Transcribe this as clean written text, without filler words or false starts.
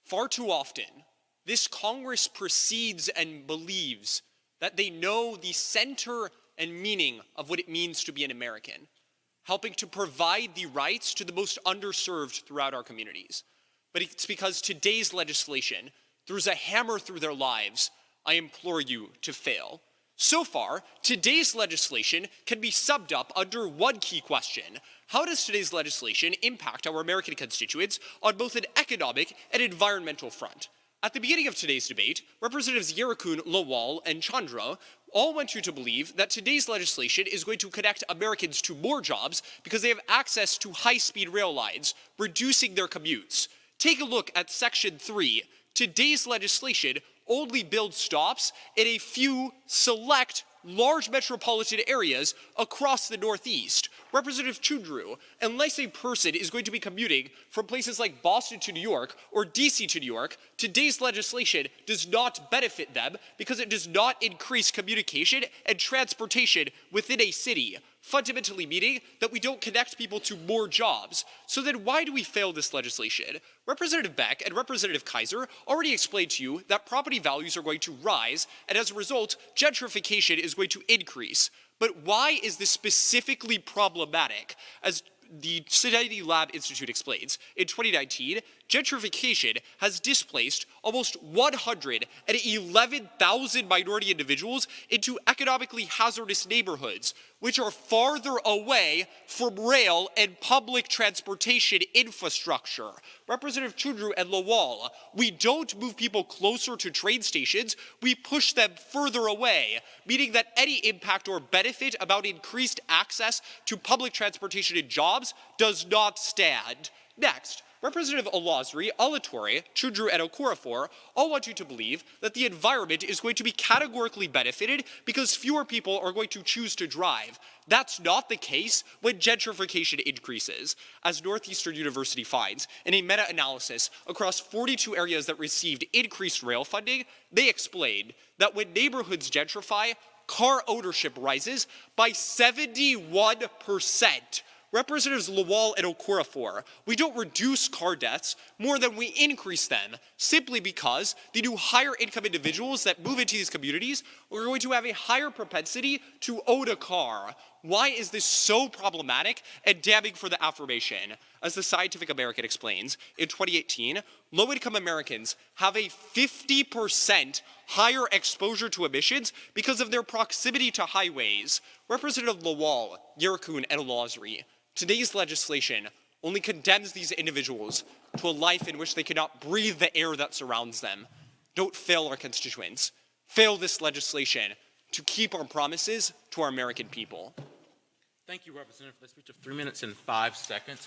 Far too often, this Congress proceeds and believes that they know the center and meaning of what it means to be an American, helping to provide the rights to the most underserved throughout our communities. But it's because today's legislation throws a hammer through their lives, I implore you to fail. So far, today's legislation can be summed up under one key question. How does today's legislation impact our American constituents on both an economic and environmental front? At the beginning of today's debate, Representatives Ilacqua, Lawal, and Chandra all want you to believe that today's legislation is going to connect Americans to more jobs because they have access to high-speed rail lines, reducing their commutes. Take a look at Section 3. Today's legislation only builds stops in a few select large metropolitan areas across the Northeast. Representative Chundru, unless a person is going to be commuting from places like Boston to New York or DC to New York, today's legislation does not benefit them because it does not increase communication and transportation within a city, fundamentally meaning that we don't connect people to more jobs. So then why do we fail this legislation? Representative Beck and Representative Kaiser already explained to you that property values are going to rise, and as a result, gentrification is going to increase. But why is this specifically problematic? As the Society Lab Institute explains, in 2019, gentrification has displaced almost 111,000 minority individuals into economically hazardous neighborhoods, which are farther away from rail and public transportation infrastructure. Representative Chundru and Lawal, we don't move people closer to train stations, we push them further away, meaning that any impact or benefit about increased access to public transportation and jobs does not stand. Next, Representative Alazri, Alatorre, Chundru, and Okorafor all want you to believe that the environment is going to be categorically benefited because fewer people are going to choose to drive. That's not the case when gentrification increases. As Northeastern University finds in a meta-analysis across 42 areas that received increased rail funding, they explained that when neighborhoods gentrify, car ownership rises by 71%. Representatives Lawal and Okorafor, we don't reduce car deaths more than we increase them, simply because the new higher income individuals that move into these communities are going to have a higher propensity to own a car. Why is this so problematic and damning for the affirmation? As the Scientific American explains, in 2018, low-income Americans have a 50% higher exposure to emissions because of their proximity to highways. Representative Lawal, Ilacqua, and Alazri, today's legislation only condemns these individuals to a life in which they cannot breathe the air that surrounds them. Don't fail our constituents. Fail this legislation to keep our promises to our American people. Thank you, Representative, for the speech of 3 minutes and 5 seconds.